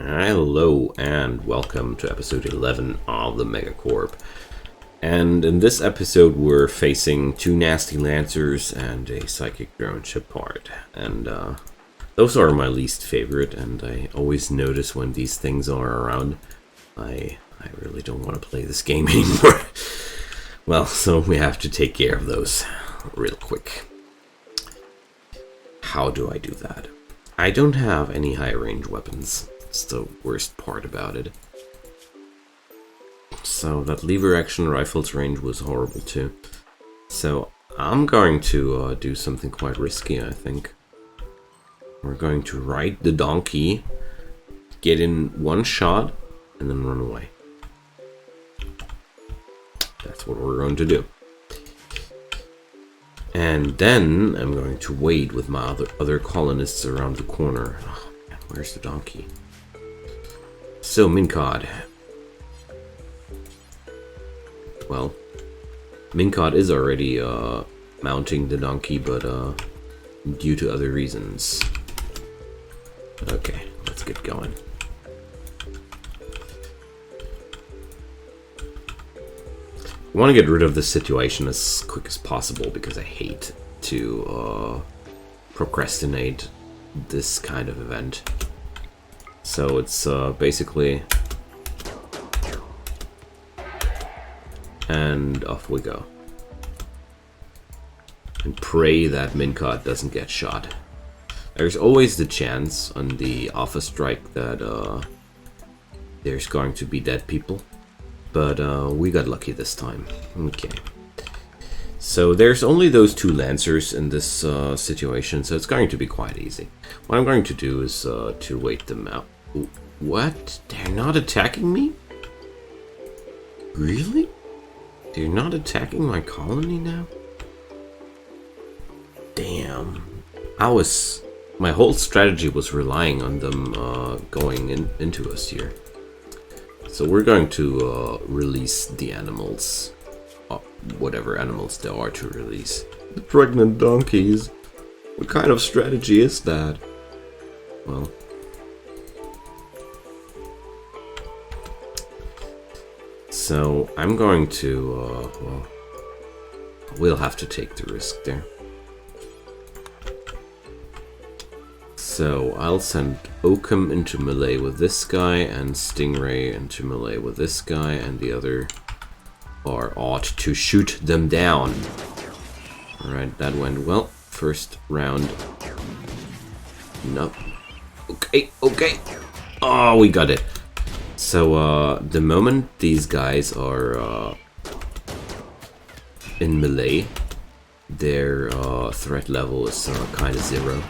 Hello and welcome to episode 11 of the Megacorp. And in this episode we're facing two nasty lancers and a psychic drone ship part. And those are my least favorite, and I always notice when these things are around. I really don't want to play this game anymore. Well, so we have to take care of those real quick. How do I do that? I don't have any high range weapons. It's the worst part about it. So that lever action rifle's range was horrible too. So I'm going to do something quite risky, I think. We're going to ride the donkey, get in one shot, and then run away. That's what we're going to do. And then I'm going to wait with my other colonists around the corner. Oh, man, where's the donkey? So, Mincod. Well, Mincod is already mounting the donkey, but due to other reasons. Okay, let's get going. I want to get rid of this situation as quick as possible because I hate to procrastinate this kind of event. So it's basically... And off we go. And pray that Mincod doesn't get shot. There's always the chance on the Alpha Strike that there's going to be dead people. But we got lucky this time. Okay. So there's only those two Lancers in this situation, so it's going to be quite easy. What I'm going to do is to wait them out. What? They're not attacking me? Really? They're not attacking my colony now? Damn. My whole strategy was relying on them going into us here. So we're going to release the animals. Whatever animals there are to release. The pregnant donkeys. What kind of strategy is that? Well... So I'm going to, well, we'll have to take the risk there. So I'll send Oakham into melee with this guy and Stingray into melee with this guy, and the other ought to shoot them down. Alright, that went well. First round. No. Okay. Oh, we got it. So, the moment these guys are in melee, their threat level is kind of 0.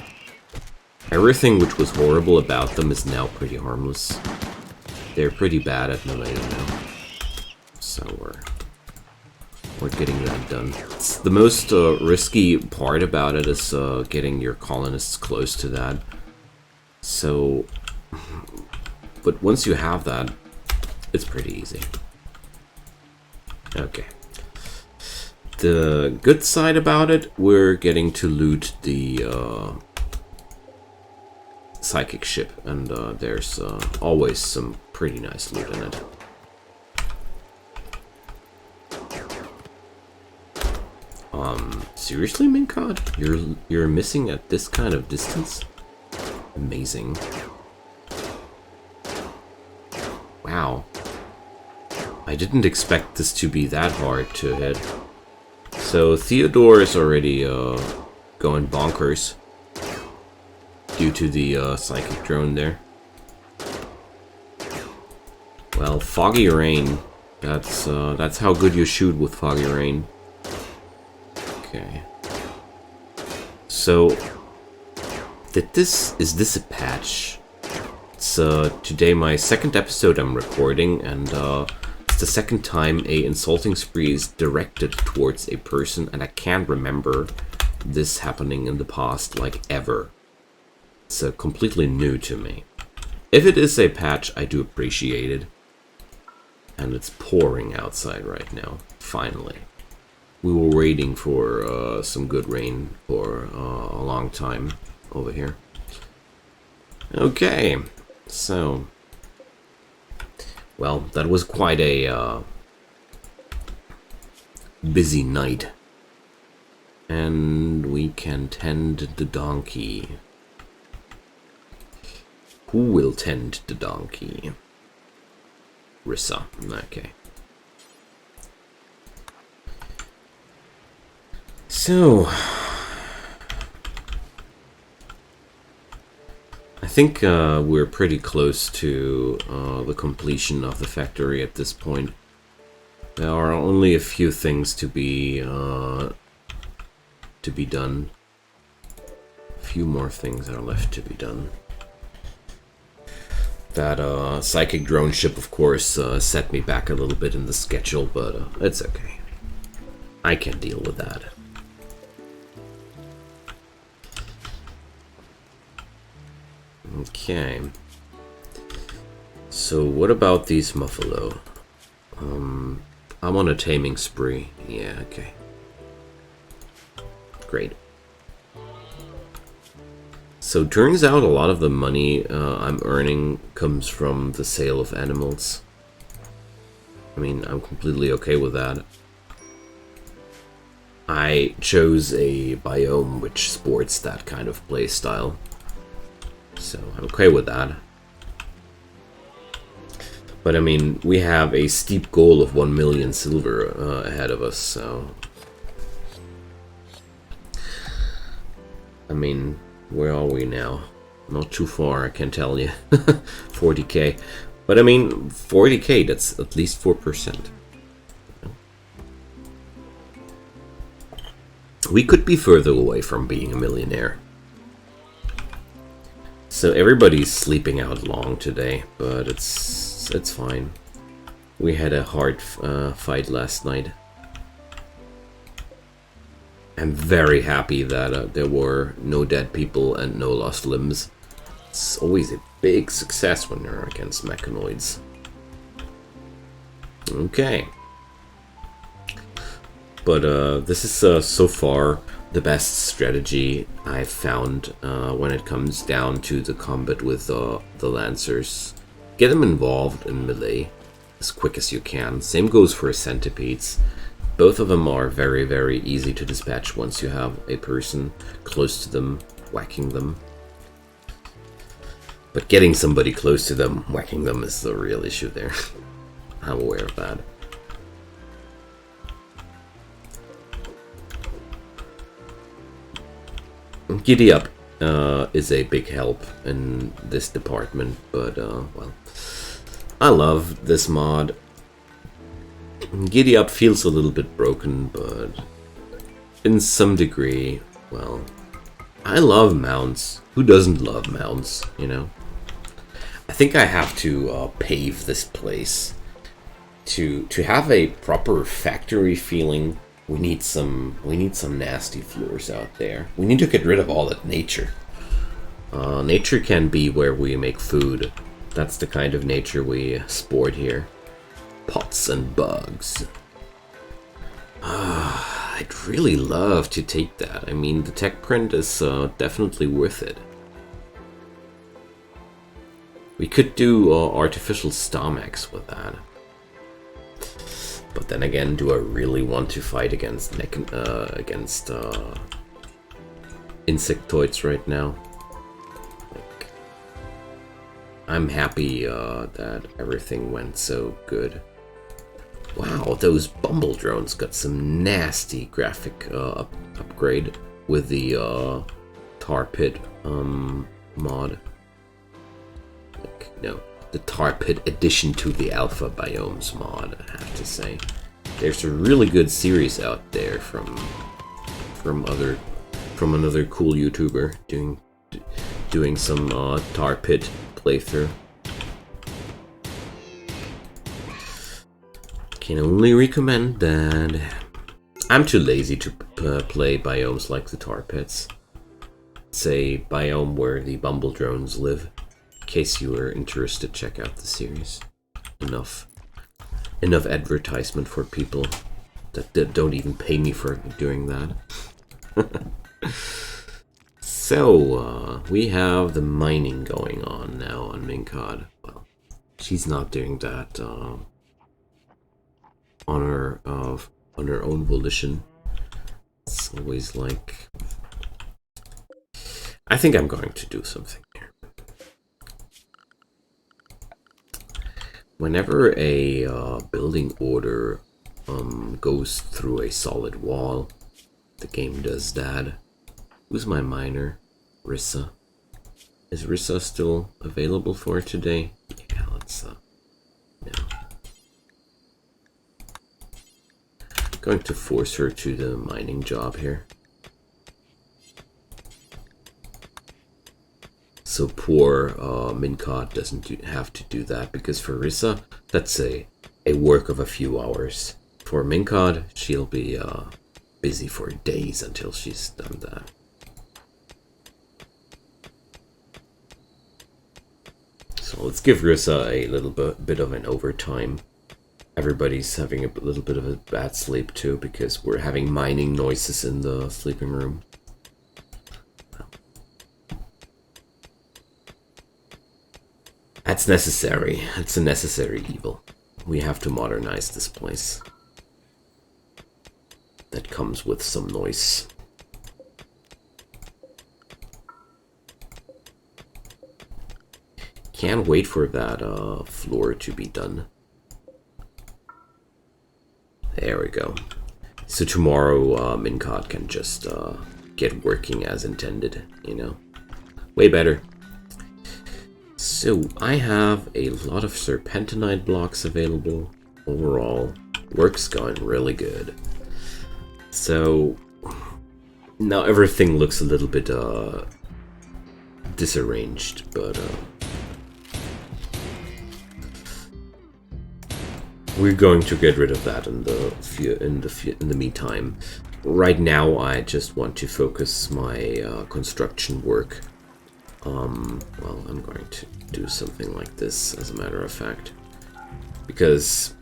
Everything which was horrible about them is now pretty harmless. They're pretty bad at melee now. So we're getting that done. It's the most risky part about it is getting your colonists close to that. So... But once you have that, it's pretty easy. Okay. The good side about it, we're getting to loot the psychic ship, and there's always some pretty nice loot in it. Seriously, Mincod? You're missing at this kind of distance? Amazing. Wow. I didn't expect this to be that hard to hit. So Theodore is already going bonkers due to the psychic drone there. Well, Foggy Rain. That's how good you shoot with Foggy Rain. Okay. So is this a patch? It's today my second episode I'm recording, and it's the second time a insulting spree is directed towards a person, and I can't remember this happening in the past, like, ever. It's completely new to me. If it is a patch, I do appreciate it. And it's pouring outside right now, finally. We were waiting for some good rain for a long time over here. Okay. So, Well, that was quite a busy night. And we can tend the donkey. Who will tend the donkey? Rissa. Okay. So, I think we're pretty close to the completion of the factory at this point. There are only a few things to be done. A few more things are left to be done. That psychic drone ship, of course, set me back a little bit in the schedule, but it's okay. I can deal with that. Okay. So what about these muffalo? I'm on a taming spree. Yeah, okay. Great. So turns out a lot of the money I'm earning comes from the sale of animals. I mean, I'm completely okay with that. I chose a biome which sports that kind of play style. So I'm okay with that. But I mean, we have a steep goal of 1 million silver ahead of us, so... I mean, where are we now? Not too far, I can tell you. 40k. But I mean, 40k, that's at least 4%. We could be further away from being a millionaire. So everybody's sleeping out long today, but it's fine. We had a hard fight last night. I'm very happy that there were no dead people and no lost limbs. It's always a big success when you're against mechanoids. Okay. But this is so far the best strategy I've found when it comes down to the combat with the Lancers. Get them involved in melee as quick as you can. Same goes for centipedes. Both of them are very, very easy to dispatch once you have a person close to them, whacking them. But getting somebody close to them, whacking them is the real issue there. I'm aware of that. Giddy Up is a big help in this department, but, well, I love this mod. Giddy Up feels a little bit broken, but in some degree, well, I love mounts. Who doesn't love mounts, you know? I think I have to pave this place. To have a proper factory feeling, we need some nasty floors out there. We need to get rid of all that nature. Nature can be where we make food. That's the kind of nature we sport here. Pots and bugs. I'd really love to take that. I mean, the tech print is definitely worth it. We could do artificial stomachs with that. But then again, do I really want to fight against insectoids right now? Like, I'm happy that everything went so good. Wow, those Bumble drones got some nasty graphic upgrade with the tar pit mod. Like, no, the tar pit addition to the alpha biomes mod, I have to say. There's a really good series out there from another cool YouTuber doing some tar pit playthrough. Can only recommend that. I'm too lazy to play biomes like the tar pits. It's a biome where the Bumble drones live. In case you were interested, check out the series. Enough advertisement for people that don't even pay me for doing that. So, we have the mining going on now on Mincod. Well, She's not doing that on her own volition. It's always like, I think I'm going to do something here. Whenever a building order goes through a solid wall, the game does that. Who's my miner? Rissa. Is Rissa still available for today? Yeah, let's no. Going to force her to the mining job here. So poor Mincot doesn't have to do that, because for Rissa, that's a work of a few hours. For Mincot, she'll be busy for days until she's done that. So let's give Rissa a little bit of an overtime. Everybody's having a little bit of a bad sleep too, because we're having mining noises in the sleeping room. That's necessary. It's a necessary evil. We have to modernize this place. That comes with some noise. Can't wait for that floor to be done. There we go. So tomorrow Mincot can just get working as intended, you know? Way better. So I have a lot of serpentinite blocks available. Overall, work's going really good. So now everything looks a little bit disarranged, but we're going to get rid of that in the meantime. Right now, I just want to focus my construction work. Well, I'm going to do something like this, as a matter of fact, because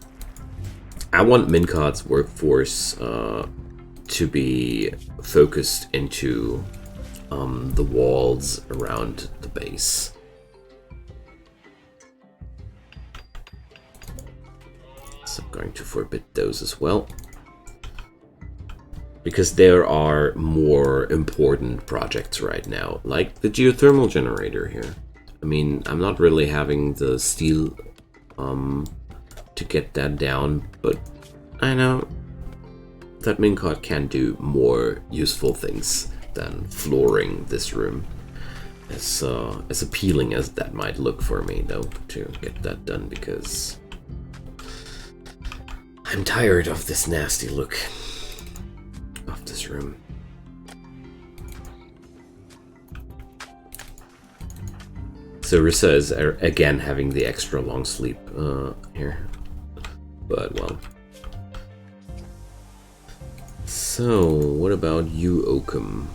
I want Mincot's workforce to be focused into the walls around the base. So I'm going to forbid those as well, because there are more important projects right now, like the geothermal generator here. I mean, I'm not really having the steel to get that down, but I know that Mincot can do more useful things than flooring this room. As appealing as that might look for me, though, to get that done, because I'm tired of this nasty look of this room. So Rissa is again having the extra long sleep here, but well. So what about you, Oakham?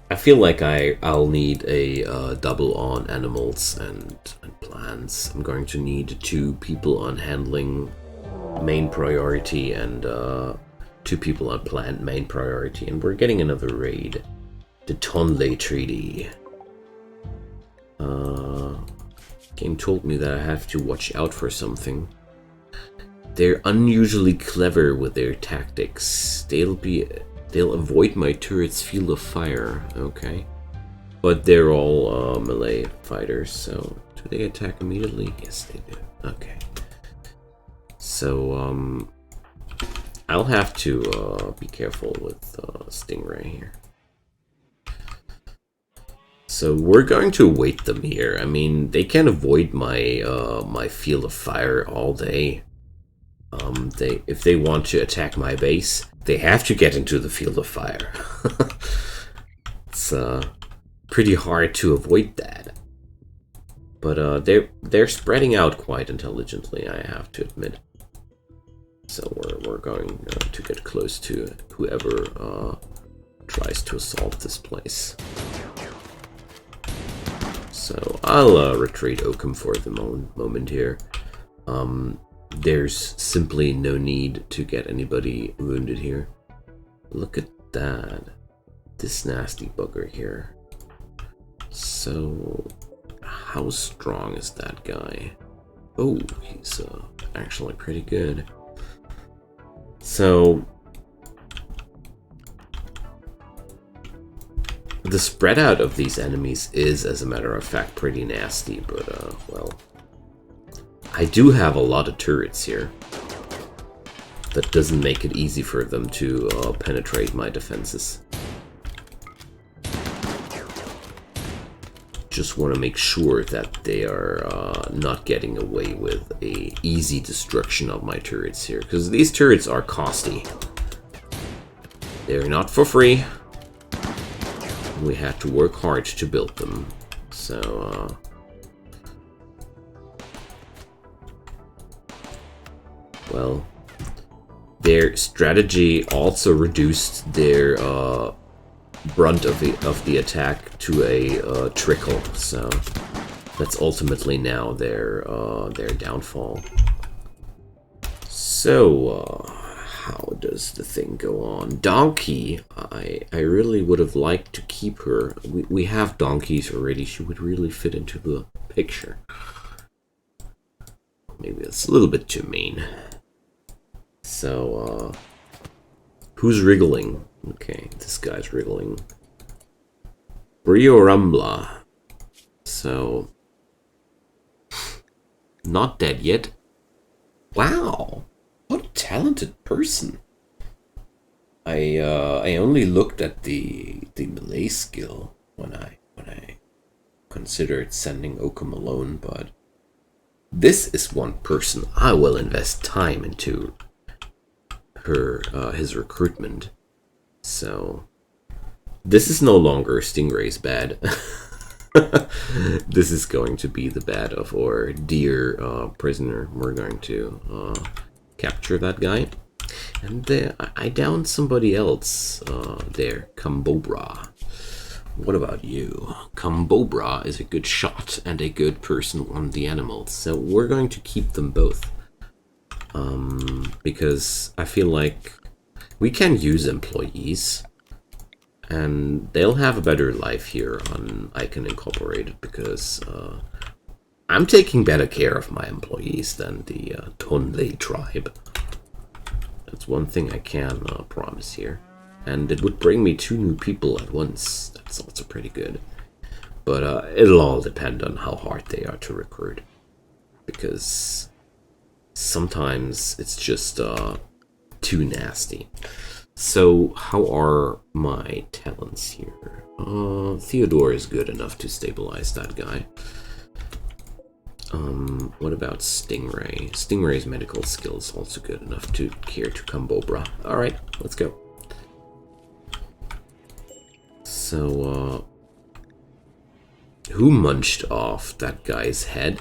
I feel like I'll need a double on animals and plants. I'm going to need 2 people on handling main priority and 2 people on plant main priority, and we're getting another raid. The Tonle Treaty. Game told me that I have to watch out for something. They're unusually clever with their tactics. They'll avoid my turret's field of fire, okay. But they're all melee fighters, so do they attack immediately? Yes, they do. Okay. So, I'll have to be careful with Stingray here. So we're going to await them here. I mean, they can avoid my my field of fire all day. If they want to attack my base, they have to get into the field of fire. It's pretty hard to avoid that. But they're spreading out quite intelligently, I have to admit. So we're going to get close to whoever tries to assault this place. So I'll retreat Oakham for the moment here. There's simply no need to get anybody wounded here. Look at that. This nasty bugger here. So, how strong is that guy? Oh, he's actually pretty good. So, the spread out of these enemies is, as a matter of fact, pretty nasty, but, well, I do have a lot of turrets here. That doesn't make it easy for them to penetrate my defenses. Just want to make sure that they are not getting away with a easy destruction of my turrets here, because these turrets are costly. They're not for free. We had to work hard to build them. So, well, their strategy also reduced their brunt of the attack to a trickle, so that's ultimately now their downfall. So how does the thing go on? Donkey, I really would have liked to keep her. We have donkeys already. She would really fit into the picture. Maybe it's a little bit too mean. So who's wriggling? Okay, this guy's wriggling. Rambla. So, not dead yet. Wow, what a talented person. I only looked at the melee skill when I considered sending Oakham alone, but this is one person I will invest time into his recruitment. So, this is no longer Stingray's bad. This is going to be the bad of our dear prisoner. We're going to capture that guy. And I downed somebody else there, Kambobra. What about you? Kambobra is a good shot and a good person on the animals. So we're going to keep them both. Because I feel like we can use employees, and they'll have a better life here on Icon Incorporated, because I'm taking better care of my employees than the Tundra tribe. That's one thing I can promise here. And it would bring me 2 new people at once. That's also pretty good. But it'll all depend on how hard they are to recruit. Because sometimes it's just too nasty. So how are my talents here? Theodore is good enough to stabilize that guy. What about Stingray? Stingray's medical skill is also good enough to care to Kambobra. Alright, let's go. So, who munched off that guy's head?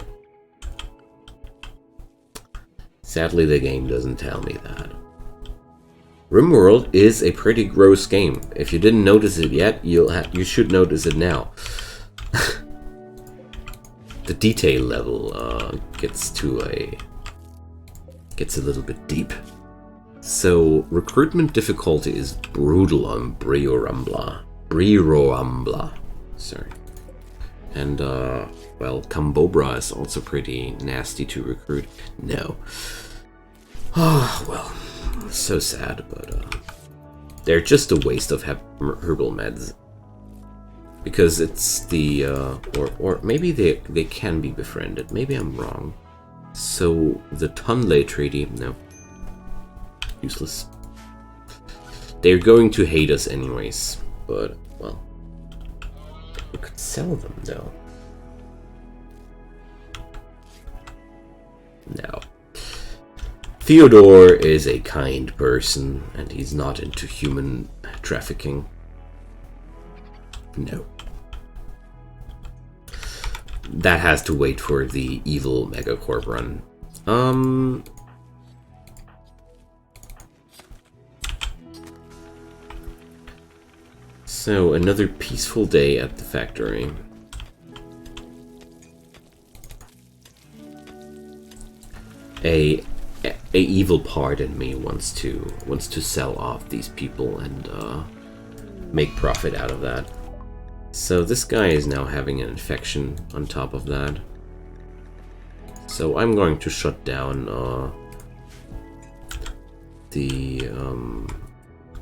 Sadly, the game doesn't tell me that. Rimworld is a pretty gross game. If you didn't notice it yet, you should notice it now. The detail level gets a little bit deep. So recruitment difficulty is brutal on Rambla. Sorry. And well, Kambobra is also pretty nasty to recruit. No. Oh, well, so sad, but they're just a waste of herbal meds. Because it's the, or maybe they can be befriended. Maybe I'm wrong. So, the Tundra Treaty, no. Useless. They're going to hate us anyways, but, well. We could sell them, though. No. Theodore is a kind person, and he's not into human trafficking. No. That has to wait for the evil Megacorp run. So, another peaceful day at the factory. A evil part in me wants to sell off these people and make profit out of that. So this guy is now having an infection on top of that. So I'm going to shut down the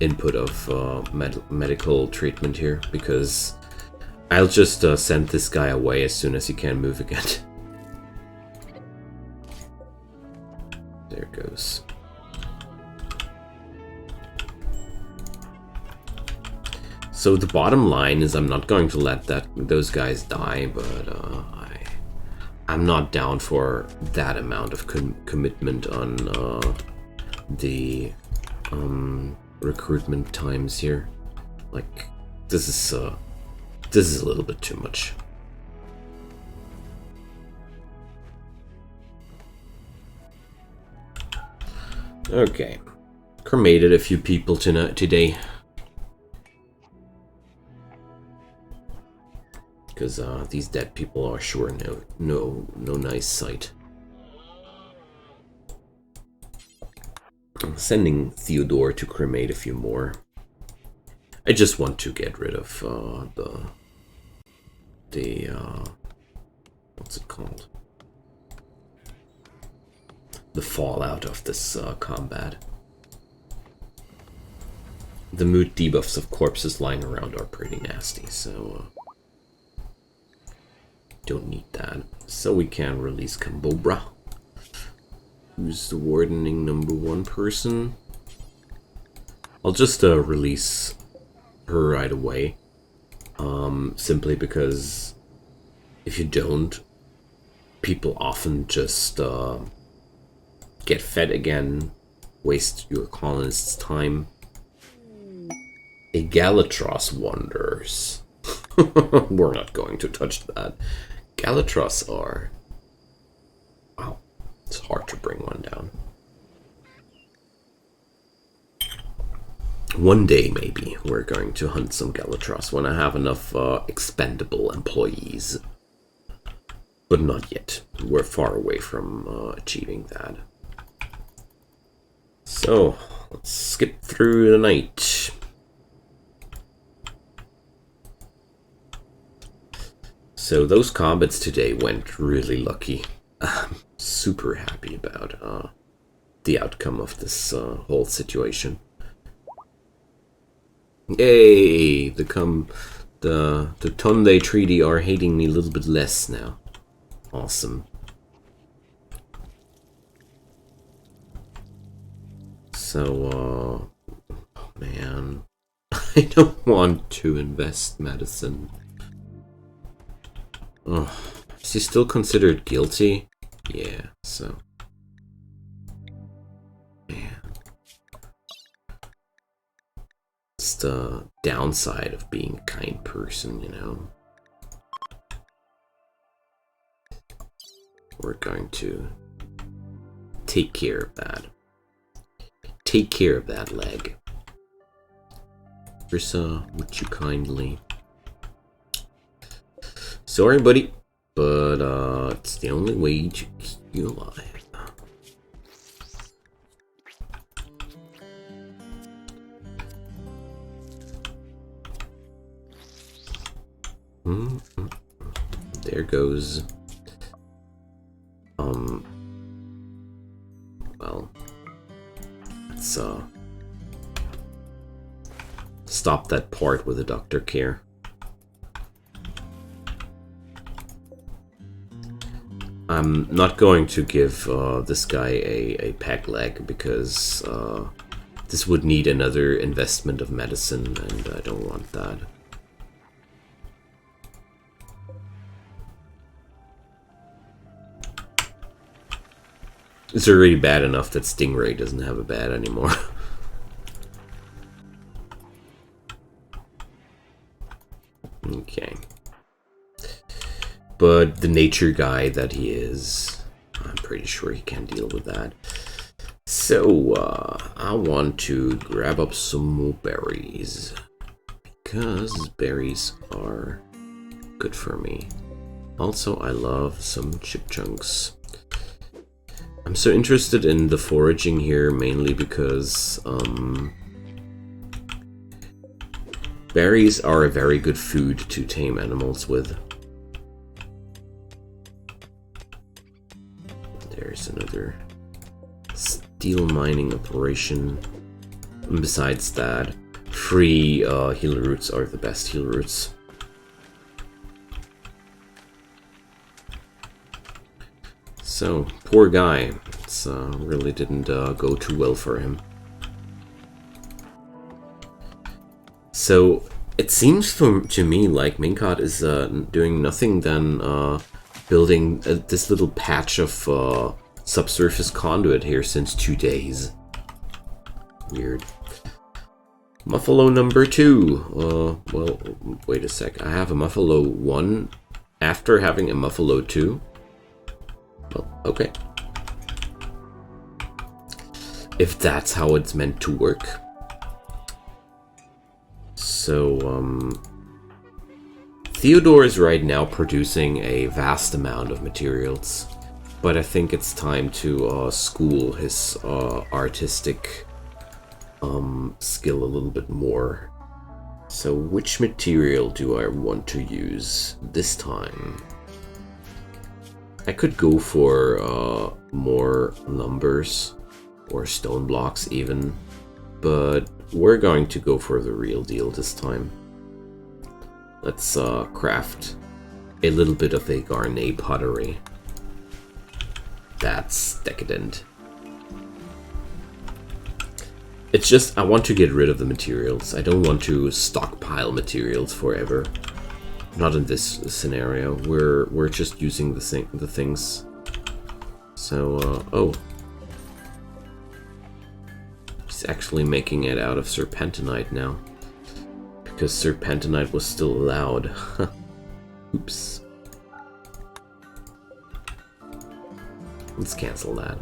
input of medical treatment here, because I'll just send this guy away as soon as he can move again. There it goes. So the bottom line is I'm not going to let those guys die, but I'm not down for that amount of commitment on the recruitment times here. Like, this is a little bit too much. Okay, cremated a few people today. Because these dead people are sure no nice sight. I'm sending Theodore to cremate a few more. I just want to get rid of the what's it called? The fallout of this combat. The mood debuffs of corpses lying around are pretty nasty, so don't need that. So we can release Kambobra, who's the wardening #1 person. I'll just release her right away, simply because if you don't, people often just get fed again, waste your colonists' time. A Galatros wanders. We're not going to touch that. Galatros are... Wow, it's hard to bring one down. One day, maybe, we're going to hunt some Galatros when I have enough expendable employees. But not yet. We're far away from achieving that. So, let's skip through the night. So those combats today went really lucky. I'm super happy about the outcome of this whole situation. Yay! The Tundra Treaty are hating me a little bit less now. Awesome. So, oh man, I don't want to invest medicine. Oh, is he still considered guilty? Yeah, so... Man. It's the downside of being a kind person, you know? We're going to take care of that. Take care of that leg. Rissa, would you kindly... Sorry, buddy, but it's the only way to keep you alive. There goes. Well, let's stop that part with the doctor care. I'm not going to give this guy a peg leg because this would need another investment of medicine, and I don't want that. It's already bad enough that Stingray doesn't have a bed anymore. Okay. But the nature guy that he is, I'm pretty sure he can deal with that. So, I want to grab up some more berries, because berries are good for me. Also, I love some chip chunks. I'm so interested in the foraging here, mainly because Berries are a very good food to tame animals with. There's another steel mining operation. And besides that, free heal roots are the best heal roots. So, poor guy. It's really didn't go too well for him. So, it seems to me like Minkot is doing nothing than building this little patch of subsurface conduit here since 2 days. Weird. Muffalo number 2. Well, wait a sec. I have a Muffalo 1 after having a Muffalo 2. Well, okay. If that's how it's meant to work. So, Theodore is right now producing a vast amount of materials, but I think it's time to school his artistic skill a little bit more. So, which material do I want to use this time? I could go for more lumbers or stone blocks even, but we're going to go for the real deal this time. Let's craft a little bit of a garnet pottery. That's decadent. It's just, I want to get rid of the materials. I don't want to stockpile materials forever. Not in this scenario. We're just using the things. So, oh. He's actually making it out of serpentinite now. Because serpentinite was still allowed. Oops. Let's cancel that.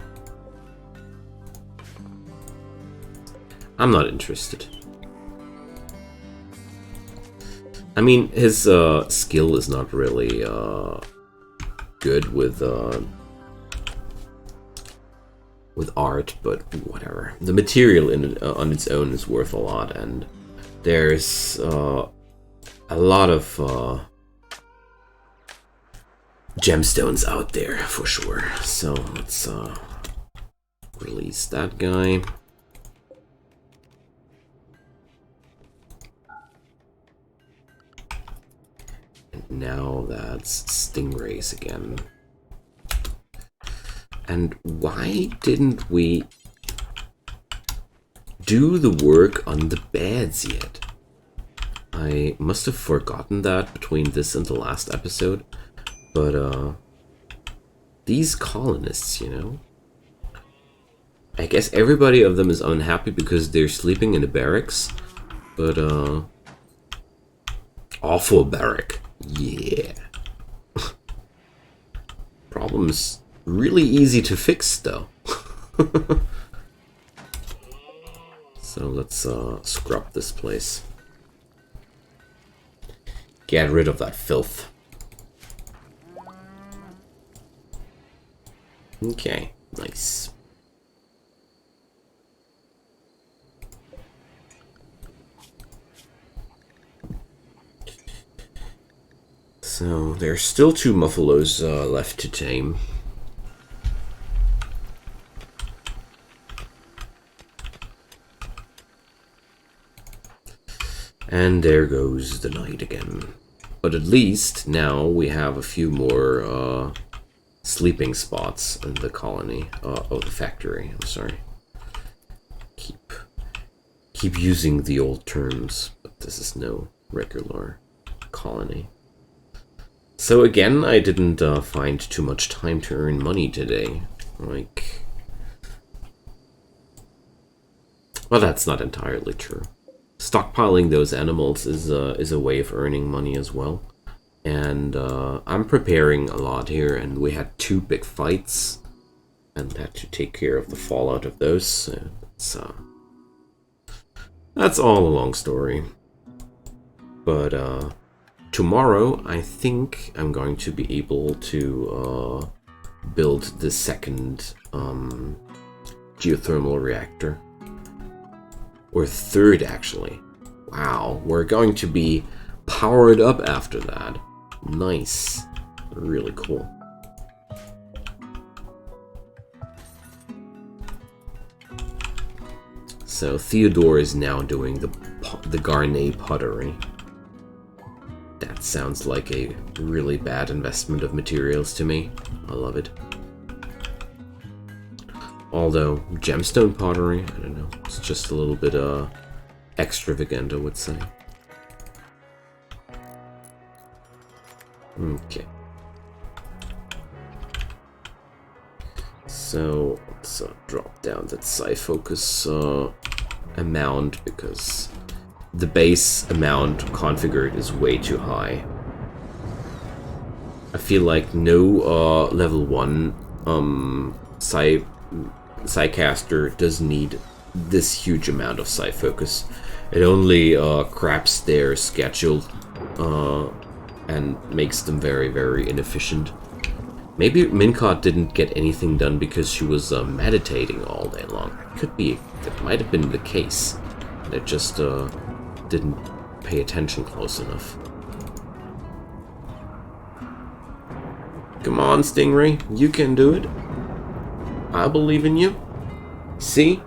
I'm not interested. I mean, his skill is not really good with art, but whatever. The material on its own is worth a lot, and there's a lot of gemstones out there for sure. So let's release that guy. And now that's stingrays again. And why didn't we do the work on the beds yet? I must have forgotten that between this and the last episode. But, these colonists, you know? I guess everybody of them is unhappy because they're sleeping in a barracks. But, awful barrack. Yeah. Problems really easy to fix, though. So let's scrub this place. Get rid of that filth. Okay, nice. So there's still 2 muffalos left to tame. And there goes the night again. But at least now we have a few more sleeping spots in the colony. Oh, the factory, I'm sorry. Keep using the old terms, but this is no regular colony. So again, I didn't find too much time to earn money today. Like, well, that's not entirely true. Stockpiling those animals is a way of earning money as well. And I'm preparing a lot here, and we had 2 big fights and had to take care of the fallout of those. So that's all a long story. But tomorrow, I think I'm going to be able to build the second geothermal reactor. Or third, actually. Wow, we're going to be powered up after that. Nice. Really cool. So Theodore is now doing the Garnet pottery. That sounds like a really bad investment of materials to me. I love it. Although, gemstone pottery, I don't know, it's just a little bit extravagant, I would say. Okay. So, let's drop down that psi focus amount, because the base amount configured is way too high. I feel like no level 1 Psycaster does need this huge amount of psi focus. It only craps their schedule and makes them very, very inefficient. Maybe Mincot didn't get anything done because she was meditating all day long. Could be, that might have been the case. They just didn't pay attention close enough. Come on, Stingray, you can do it. I believe in you. See?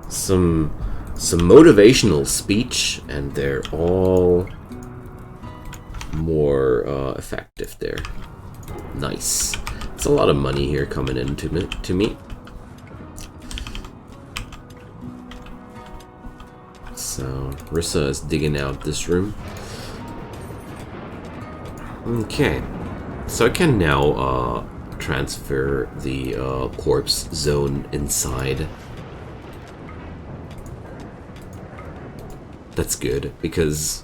Some motivational speech, and they're all more effective there. Nice. It's a lot of money here coming in to me. So, Rissa is digging out this room. Okay. So I can now transfer the corpse zone inside. That's good, because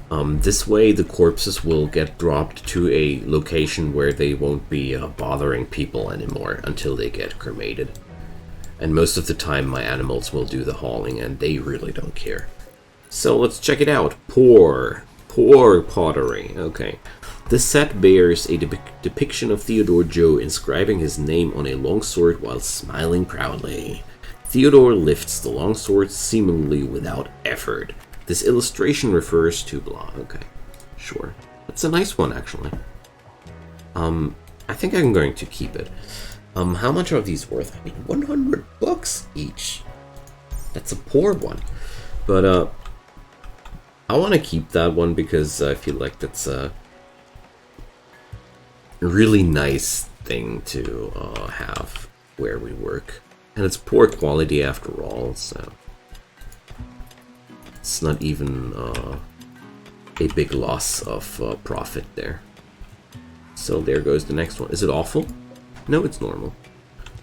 this way the corpses will get dropped to a location where they won't be bothering people anymore until they get cremated. And most of the time my animals will do the hauling, and they really don't care. So let's check it out. Poor pottery. Okay. This set bears a depiction of Theodore Joe inscribing his name on a longsword while smiling proudly. Theodore lifts the longsword seemingly without effort. This illustration refers to blah. Okay, sure. That's a nice one, actually. I think I'm going to keep it. How much are these worth? I mean, 100 bucks each. That's a poor one. But, I want to keep that one because I feel like that's a really nice thing to have where we work. And it's poor quality after all, so it's not even a big loss of profit there. So there goes the next one. Is it awful? No, it's normal.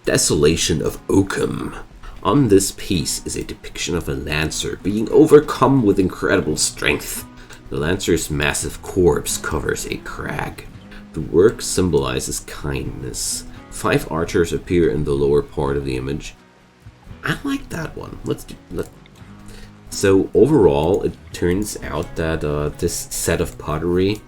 Desolation of Oakham. On this piece is a depiction of a lancer being overcome with incredible strength. The lancer's massive corpse covers a crag. The work symbolizes kindness. 5 archers appear in the lower part of the image. I like that one. So overall, it turns out that this set of pottery,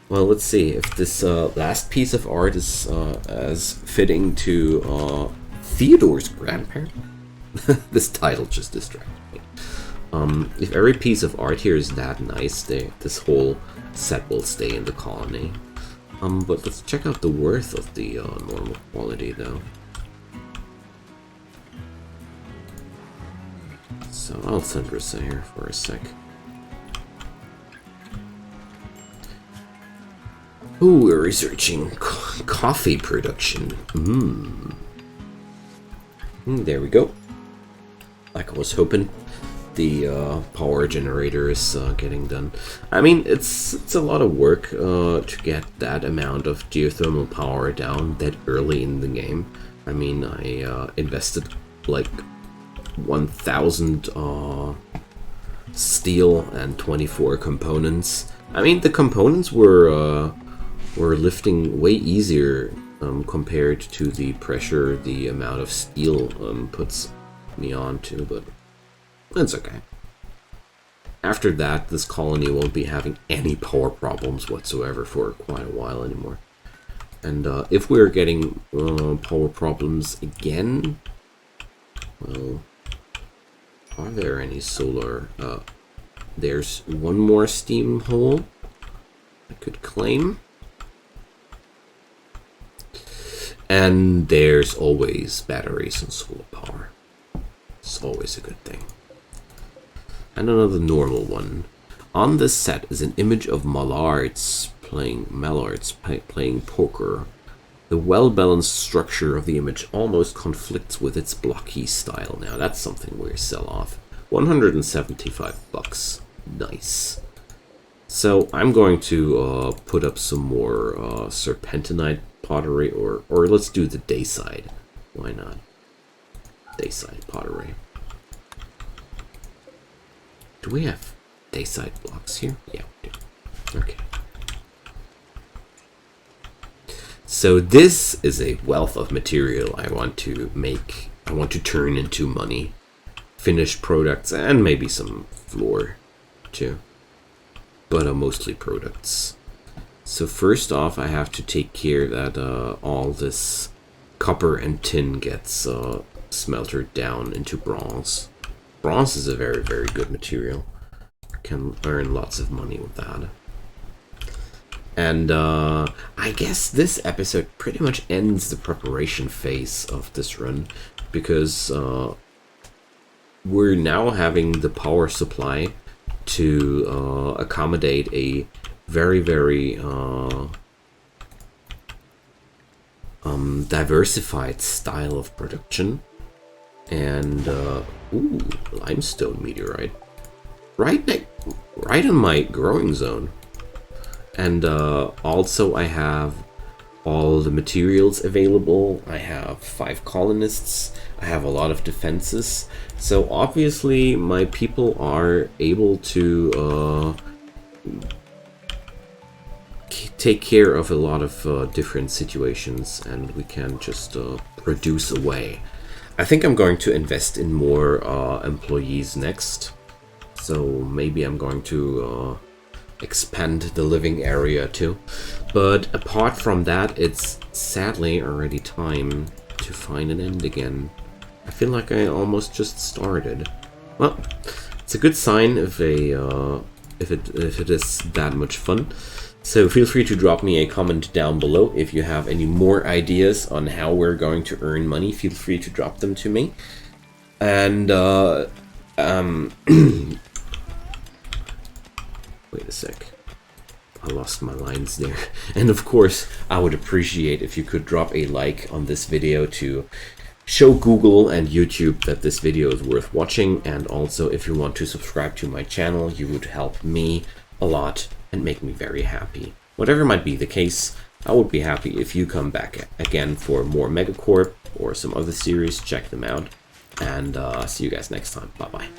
well, let's see if this last piece of art is as fitting to Theodore's grandparent. This title just distracted me. If every piece of art here is that nice, this whole set will stay in the colony. But let's check out the worth of the normal quality, though. So I'll send Rissa here for a sec. Ooh, we're researching coffee production. There we go. Like I was hoping. The power generator is getting done. I mean, it's a lot of work to get that amount of geothermal power down that early in the game. I mean, I invested like 1,000 steel and 24 components. I mean, the components were lifting way easier compared to the pressure the amount of steel puts me onto, but that's okay. After that, this colony won't be having any power problems whatsoever for quite a while anymore. And if we're getting power problems again, well, are there any solar There's one more steam hole I could claim. And there's always batteries and solar power. It's always a good thing. And another normal one. On this set is an image of Mallards playing poker. The well-balanced structure of the image almost conflicts with its blocky style. Now that's something we'll sell off. 175 bucks. Nice. So I'm going to put up some more serpentinite pottery, or let's do the dayside. Why not? Dayside pottery. Do we have dayside blocks here? Yeah, we do. Okay. So this is a wealth of material I want to make. I want to turn into money. Finished products and maybe some floor too. But mostly products. So first off, I have to take care that all this copper and tin gets smeltered down into bronze. Bronze is a very, very good material. Can earn lots of money with that. And I guess this episode pretty much ends the preparation phase of this run, because we're now having the power supply to accommodate a very, very diversified style of production. And ooh, limestone meteorite, right in my growing zone. And also I have all the materials available. I have 5 colonists. I have a lot of defenses. So obviously my people are able to take care of a lot of different situations, and we can just produce away. I think I'm going to invest in more employees next. So maybe I'm going to expand the living area too. But apart from that, it's sadly already time to find an end again. I feel like I almost just started. Well, it's a good sign if it is that much fun. So feel free to drop me a comment down below if you have any more ideas on how we're going to earn money. Feel free to drop them to me. And wait a sec. I lost my lines there. And of course, I would appreciate if you could drop a like on this video to show Google and YouTube that this video is worth watching. And also, if you want to subscribe to my channel, you would help me a lot and make me very happy. Whatever might be the case, I would be happy if you come back again for more Megacorp or some other series. Check them out. And see you guys next time. Bye-bye.